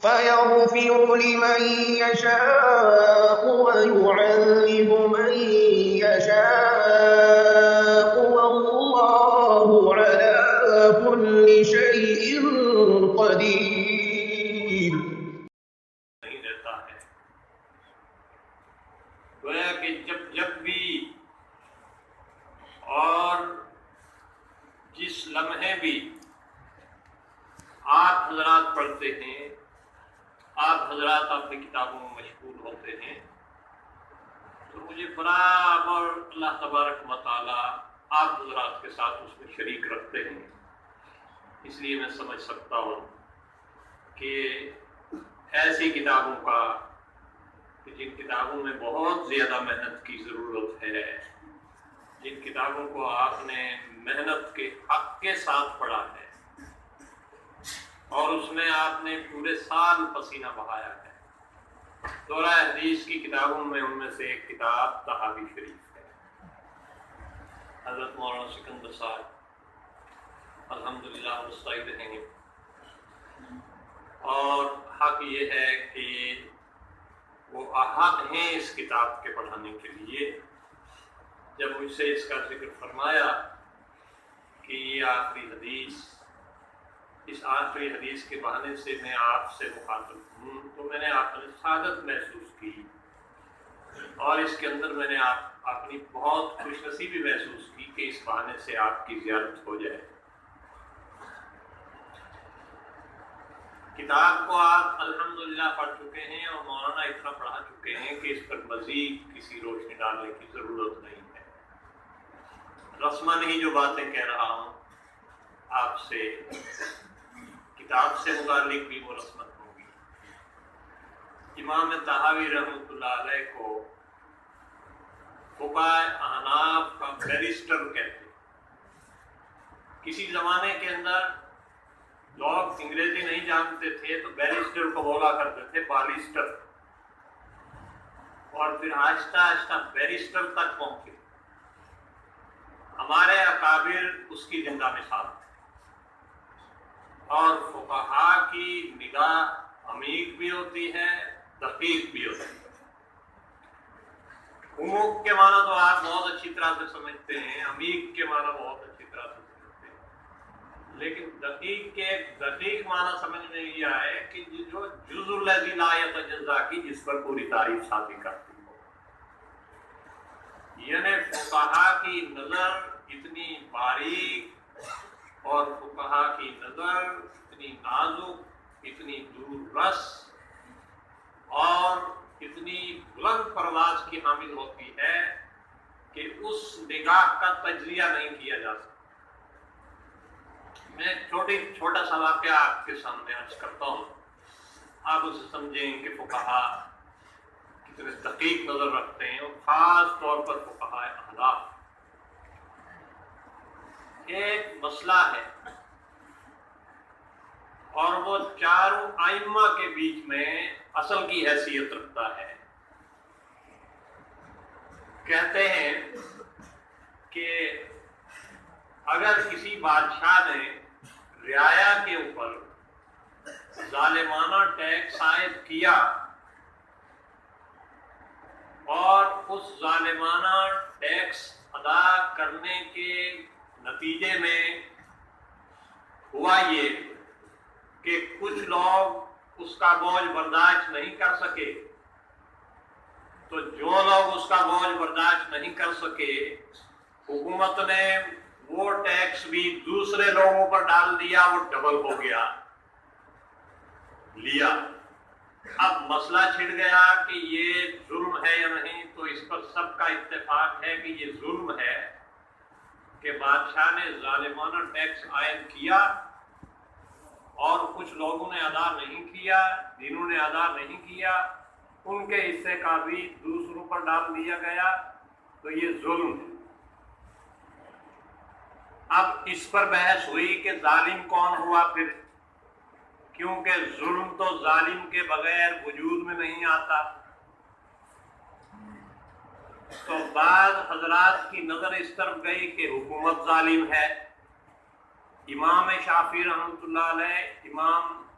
فيغفر لمن يشاء ويعذب من يشاء والله على كل شيء قدير. نہیں رہتا ہے گویا کہ جب بھی اور جس لمحے بھی آپ حضرات پڑھتے ہیں، آپ حضرات اپنی کتابوں میں مشغول ہوتے ہیں، تو مجھے برابر اللہ تبارک و تعالی آپ حضرات کے ساتھ اس میں شریک رکھتے ہیں. اس لیے میں سمجھ سکتا ہوں کہ ایسی کتابوں کا کہ جن کتابوں میں بہت زیادہ محنت کی ضرورت ہے، جن کتابوں کو آپ نے محنت کے حق کے ساتھ پڑھا ہے اور اس میں آپ نے پورے سال پسینہ بہایا ہے. دورہ حدیث کی کتابوں میں ان میں سے ایک کتاب طحاوی شریف ہے. حضرت مولانا سکندر صاحب الحمدللہ مستعد ہیں، اور حق یہ ہے کہ وہ احق ہیں اس کتاب کے پڑھانے کے لیے. جب مجھ سے اس کا ذکر فرمایا کہ یہ آخری حدیث، اس آخری حدیث کے بہانے سے میں آپ سے مخاطب ہوں، تو میں نے اپنی سعادت محسوس کی، اور اس کے اندر میں نے اپنی بہت خوش نصیبی محسوس کی کہ اس بہانے سے آپ کی زیارت ہو جائے. کتاب کو آپ الحمدللہ پڑھ چکے ہیں اور مولانا اتنا پڑھا چکے ہیں کہ اس پر مزید کسی روشنی ڈالنے کی ضرورت نہیں ہے. رسماً ہی جو باتیں کہہ رہا ہوں آپ سے، کتاب سے متعلق بھی وہ رسمت ہوگی. امام طحاوی رحمۃ اللہ علیہ کو فقہائے احناف کا بیرسٹر کہتے ہیں. کسی زمانے کے اندر لوگ انگریزی نہیں جانتے تھے تو بیرسٹر کو بولا کرتے تھے بالیسٹر، اور پھر آہستہ آہستہ بیرسٹر تک پہنچے. ہمارے اکابر اس کی زندہ مثال تھے، اور فقہاء کی نگاہ عمیق بھی ہوتی ہے، دقیق بھی ہوتی ہے. عموق کے معنی تو آپ بہت اچھی طرح سے سمجھتے ہیں، عمیق کے معنی بہت اچھی طرح سے سمجھتے ہیں، لیکن دقیق کے دقیق معنی سمجھ میں یہ آئے کہ جو جزء الذی لا یتجزا کی جس پر پوری تعریف شادی کرتی ہو، یعنی فقہاء کی نظر اتنی باریک اور فقہاء کی نظر اتنی نازک، اتنی دور رس اور اتنی بلند پرواز کی حامل ہوتی ہے کہ اس نگاہ کا تجزیہ نہیں کیا جا سکتا. میں چھوٹا سا واقعہ آپ کے سامنے عرض کرتا ہوں، آپ اسے سمجھیں کہ فقہاء کتنے دقیق نظر رکھتے ہیں، اور خاص طور پر فقہاء احناف. ایک مسئلہ ہے اور وہ چاروں ائمہ کے بیچ میں اصل کی حیثیت رکھتا ہے. کہتے ہیں کہ اگر کسی بادشاہ نے رعایا کے اوپر ظالمانہ ٹیکس عائد کیا اور اس ظالمانہ ٹیکس ادا کرنے کے نتیجے میں ہوا یہ کہ کچھ لوگ اس کا بوجھ برداشت نہیں کر سکے، تو جو لوگ اس کا بوجھ برداشت نہیں کر سکے، حکومت نے وہ ٹیکس بھی دوسرے لوگوں پر ڈال دیا، وہ ڈبل ہو گیا، لیا. اب مسئلہ چھڑ گیا کہ یہ ظلم ہے یا نہیں، تو اس پر سب کا اتفاق ہے کہ یہ ظلم ہے کہ بادشاہ نے ظالمانہ ٹیکس عائد کیا اور کچھ لوگوں نے ادا نہیں کیا، جنہوں نے ادا نہیں کیا ان کے حصے کا بھی دوسروں پر ڈال دیا گیا، تو یہ ظلم ہے. اب اس پر بحث ہوئی کہ ظالم کون ہوا پھر، کیونکہ ظلم تو ظالم کے بغیر وجود میں نہیں آتا. تو بعض حضرات کی نظر اس طرف گئی کہ حکومت ظالم ہے. امام شافعی رحمۃ اللہ علیہ، امام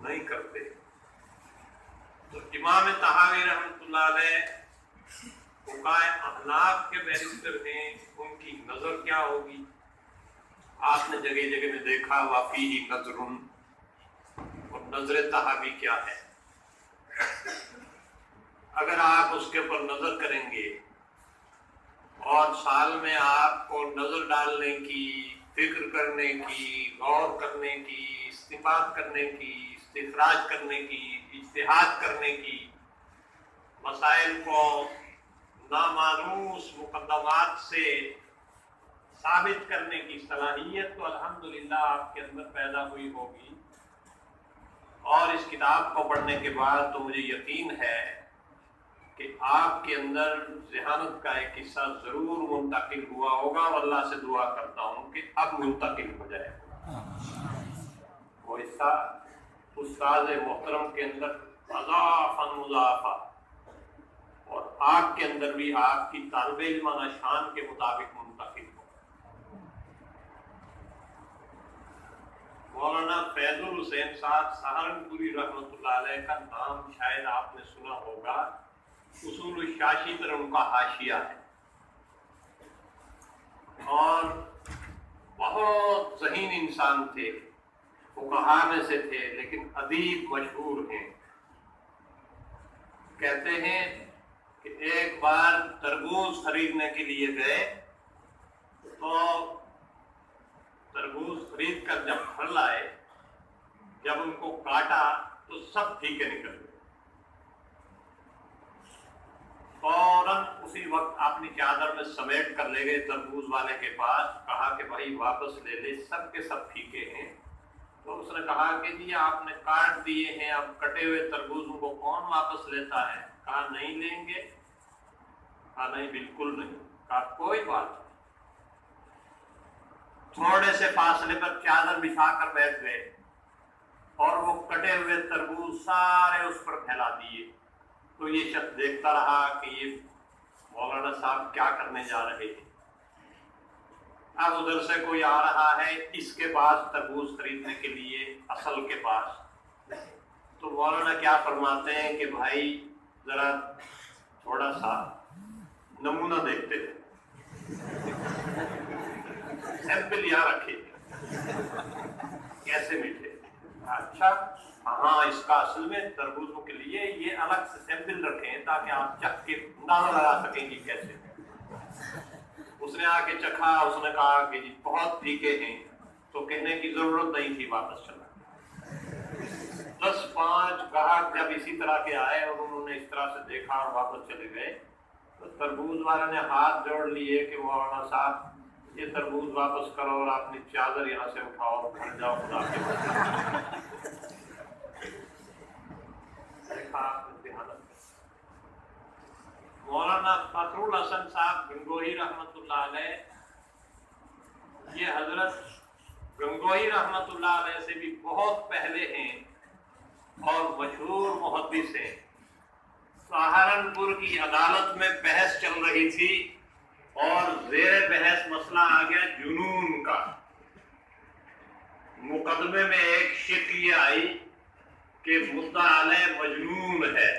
نہیں کرتے. تو امام طحاوی رحمۃ اللہ علیہ فقہائے احناف کے بیرسٹر ہیں، ان کی نظر کیا ہوگی؟ آپ نے جگہ جگہ میں دیکھا وفیہ نظر، اور نظر طحاوی کیا ہے؟ اگر آپ اس کے اوپر نظر کریں گے اور سال میں آپ کو نظر ڈالنے کی، فکر کرنے کی، غور کرنے کی، استنباط کرنے کی، استخراج کرنے کی، اجتہاد کرنے کی، مسائل کو نامانوس مقدمات سے ثابت کرنے کی صلاحیت تو الحمدللہ آپ کے اندر پیدا ہوئی ہوگی. اور اس کتاب کو پڑھنے کے بعد تو مجھے یقین ہے کہ آپ کے اندر ذہانت کا ایک حصہ ضرور منتقل ہوا ہوگا، اور اللہ سے دعا کرتا ہوں کہ اب منتقل ہو جائے. وہ حصہ استاد محترم کے اندر اضافہ مضافہ، اور آپ کے اندر بھی آپ کی طالب علمانہ شان کے مطابق منتقل ہو. مولانا فیض الحسین صاحب سہارنپوری رحمۃ اللہ علیہ کا نام شاید آپ نے سنا ہوگا. اصول الشاشی پر ان کا حاشیہ ہے، اور بہت ذہین انسان تھے، فقہاء میں سے تھے، لیکن ادیب مشہور ہیں. کہتے ہیں کہ ایک بار تربوز خریدنے کے لیے گئے تو تربوز خرید کر جب گھر لائے، جب ان کو کاٹا تو سب پھیکے نکل گئے. فوراً اسی وقت اپنی چادر میں سمیٹ کر لے گئے تربوز والے کے پاس، کہا کہ بھائی واپس لے لے، سب کے سب پھیکے ہیں. تو اس نے کہا کہ جی آپ نے کاٹ دیے ہیں، اب کٹے ہوئے تربوزوں کو کون واپس لیتا ہے؟ کہا نہیں لیں گے. کہا نہیں بالکل نہیں. کہا کوئی بات نہیں. تھوڑے سے فاصلے پر چادر بچھا کر بیٹھ گئے اور وہ کٹے ہوئے تربوز سارے اس پر پھیلا دیے. تو یہ شخص دیکھتا رہا کہ یہ مولانا صاحب کیا کرنے جا رہے ہیں. اب ادھر سے کوئی آ رہا ہے اس کے پاس تربوز خریدنے کے لیے، اصل کے پاس. تو مولانا کیا فرماتے ہیں کہ بھائی ذرا تھوڑا سا نمونہ دیکھتے ہیں، سیمپل یہاں رکھے کیسے میٹھے. اچھا ہاں، اس کا اصل میں تربوزوں کے لیے یہ الگ سے سیمپل رکھیں تاکہ آپ چکھ کے اندازہ لگا سکیں گی کیسے. اس نے آ کے چکھا، اس نے کہا کہ جی بہت پھیکے ہیں. تو کہنے کی ضرورت نہیں تھی، واپس چلا. 10-5 گاہک جب اسی طرح کے آئے اور انہوں نے اس طرح سے دیکھا اور واپس چلے گئے، تو تربوز والے نے ہاتھ جوڑ لیے کہ مولانا صاحب یہ تربوز واپس کرو اور اپنی چادر یہاں سے اٹھاؤ اور گھر جاؤ خدا کے. مولانا فخر الحسن صاحب گنگوہی رحمۃ اللہ علیہ، یہ حضرت گنگوہی رحمۃ اللہ علیہ سے بھی بہت پہلے ہیں اور مشہور محدث ہیں. سہارنپور کی عدالت میں بحث چل رہی تھی اور زیر بحث مسئلہ آ گیا جنون کا. مقدمے میں ایک شک یہ آئی کہ مدعا علیہ مجنون ہے.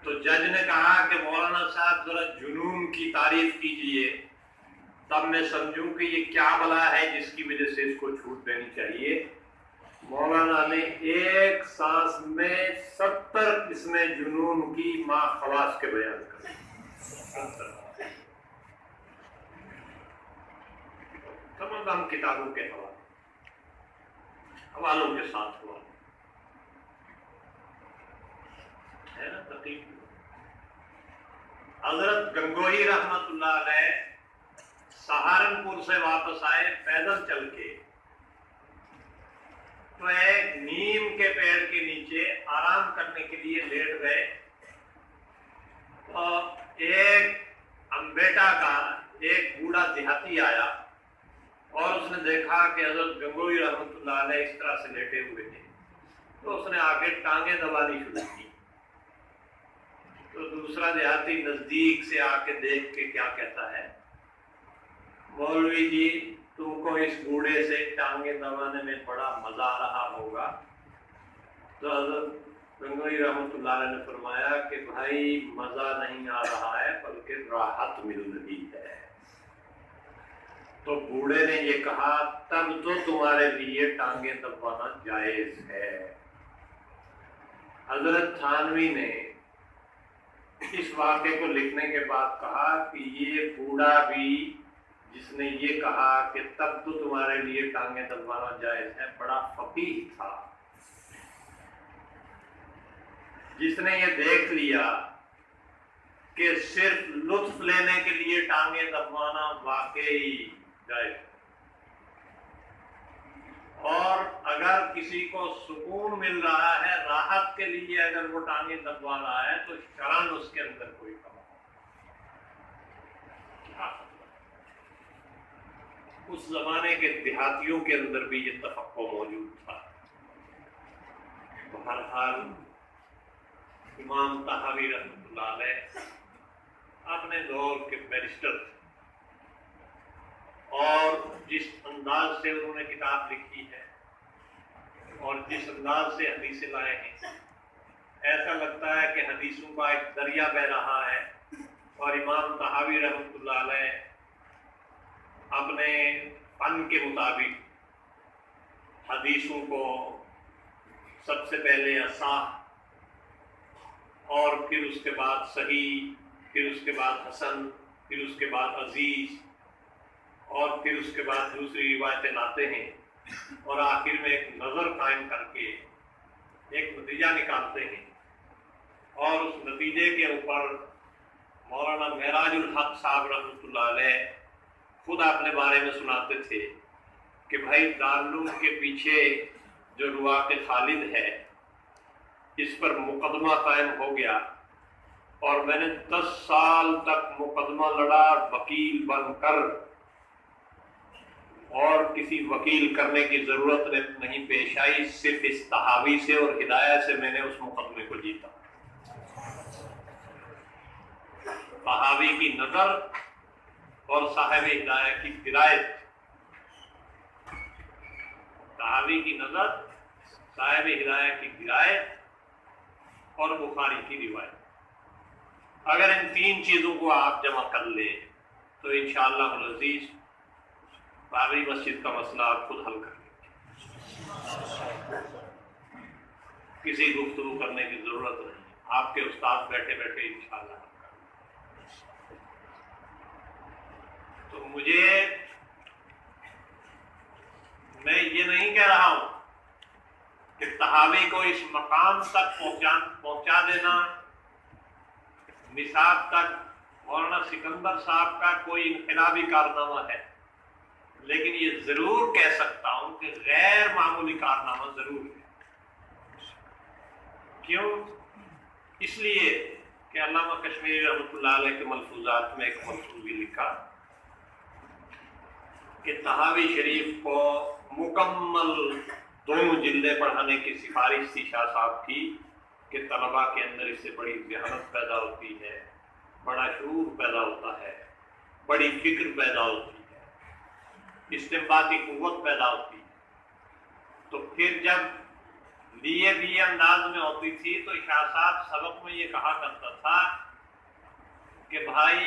تو جج نے کہا کہ مولانا صاحب ذرا جنون کی تعریف کیجئے، تب میں سمجھوں کہ یہ کیا بلا ہے جس کی وجہ سے اس کو چھوٹ دینی چاہیے. مولانا نے ایک سانس میں 70 قسمیں جنون کی ماخواص کے بیان کر تمام کتابوں کے حوالوں کے ساتھ ہوا ہے نا. تقریب حضرت گنگوہی رحمت اللہ علیہ سہارنپور سے واپس آئے پیدل چل کے، تو ایک نیم کے پیڑ کے نیچے آرام کرنے کے لیے لیٹ گئے. تو ایک امبیٹا کا ایک بوڑھا دیہاتی آیا اور اس نے دیکھا کہ حضرت گنگوہی رحمت اللہ علیہ اس طرح سے لیٹے ہوئے ہیں. تو اس نے آ کے ٹانگیں دبانی شروع کی. تو دوسرا دیہاتی نزدیک سے آ کے دیکھ کے کیا کہتا ہے، مولوی جی تم کو اس بوڑھے سے ٹانگیں دبانے میں بڑا مزہ آ رہا ہوگا. تو حضرت گنگوئی رحمۃ اللہ علیہ نے فرمایا کہ بھائی مزہ نہیں آ رہا ہے بلکہ راحت مل رہی ہے. تو بوڑھے نے یہ کہا تب تو تمہارے لیے ٹانگیں دبانا جائز ہے. حضرت تھانوی نے اس واقعے کو لکھنے کے بعد کہا کہ یہ بوڑھا بھی جس نے یہ کہا کہ تب تو تمہارے لیے ٹانگیں دبانا جائز ہے بڑا فقیہ تھا. جس نے یہ دیکھ لیا کہ صرف لطف لینے کے لیے ٹانگیں دبانا واقعی جائز اور اگر کسی کو سکون مل رہا ہے راحت کے لیے اگر وہ ٹانگیں دبا رہا ہے تو شرعاً اس کے اندر کوئی کم. اس زمانے کے دیہاتیوں کے اندر بھی یہ تفقع موجود تھا. بہرحال امام طحاوی رحمۃ اللہ علیہ اپنے دور کے بیرسٹر تھے اور جس انداز سے انہوں نے کتاب لکھی ہے اور جس انداز سے حدیثیں لائے ہیں ایسا لگتا ہے کہ حدیثوں کا ایک دریا بہ رہا ہے. اور امام طحاوی رحمۃ اللہ علیہ اپنے فن کے مطابق حدیثوں کو سب سے پہلے اصح اور پھر اس کے بعد صحیح پھر اس کے بعد حسن پھر اس کے بعد عزیز اور پھر اس کے بعد دوسری روایتیں لاتے ہیں اور آخر میں ایک نظر قائم کر کے ایک نتیجہ نکالتے ہیں. اور اس نتیجے کے اوپر مولانا معراج الحق صاحب رحمۃ اللہ علیہ خود اپنے بارے میں سناتے تھے کہ بھائی دارالعلوم کے پیچھے جو رواق خالد ہے اس پر مقدمہ قائم ہو گیا اور میں نے 10 سال تک مقدمہ لڑا وکیل بن کر اور کسی وکیل کرنے کی ضرورت نہیں پیش آئی. صرف اس طحاوی سے اور ہدایت سے میں نے اس مقدمے کو جیتا. طحاوی کی نظر اور صاحب ہدایت کی درایت. طحاوی کی نظر صاحب ہدایت کی درایت اور بخاری کی روایت. اگر ان 3 چیزوں کو آپ جمع کر لیں تو انشاءاللہ العزیز بابری مسجد کا مسئلہ آپ خود حل کر لیں. کسی گفتگو کرنے کی ضرورت نہیں. آپ کے استاد بیٹھے بیٹھے انشاءاللہ حل کر لیں. تو میں یہ نہیں کہہ رہا ہوں کہ طحاوی کو اس مقام تک پہنچا دینا نصاب تک مولانا سکندر صاحب کا کوئی انقلابی کارنامہ ہے، لیکن یہ ضرور کہہ سکتا ہوں کہ غیر معمولی کارنامہ ضرور ہے. کیوں؟ اس لیے کہ علامہ کشمیری رحمۃ اللہ علیہ کے ملفوظات میں ایک ملفوظ بھی لکھا کہ طحاوی شریف کو مکمل 2 جلدیں پڑھانے کی سفارش تھی شاہ صاحب کی کہ طلباء کے اندر اس سے بڑی ذہانت پیدا ہوتی ہے، بڑا شعور پیدا ہوتا ہے، بڑی فکر پیدا ہوتی ہے، استنباطی قوت پیدا ہوتی ہے. تو پھر جب لیے انداز میں ہوتی تھی تو شاہ صاحب سبق میں یہ کہا کرتا تھا کہ بھائی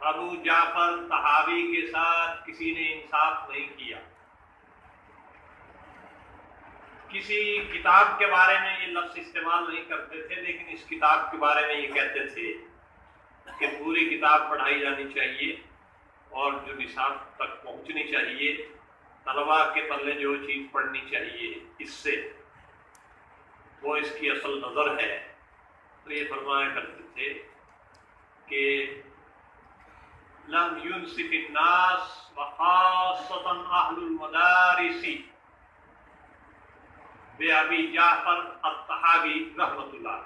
ابو جعفر طحاوی کے ساتھ کسی نے انصاف نہیں کیا. کسی کتاب کے بارے میں یہ لفظ استعمال نہیں کرتے تھے، لیکن اس کتاب کے بارے میں یہ کہتے تھے کہ پوری کتاب پڑھائی جانی چاہیے اور جو نصاب تک پہنچنی چاہیے، طلباء کے پلے جو چیز پڑھنی چاہیے اس سے وہ اس کی اصل نظر ہے. تو یہ فرمایا کرتے تھے کہ لم ينصف الناس وخاصة اہل المدارس بأبی جعفر الطحاوی رحمۃ اللہ.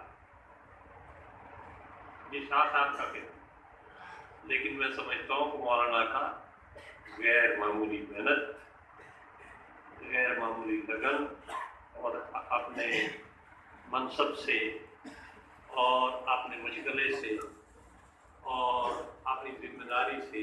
یہ شاہ صاحب کا کہنا، لیکن میں سمجھتا ہوں کہ مولانا کا غیر معمولی محنت، غیر معمولی لگن اور اپنے منصب سے اور اپنے مشغلے سے اور اپنی ذمہ داری سے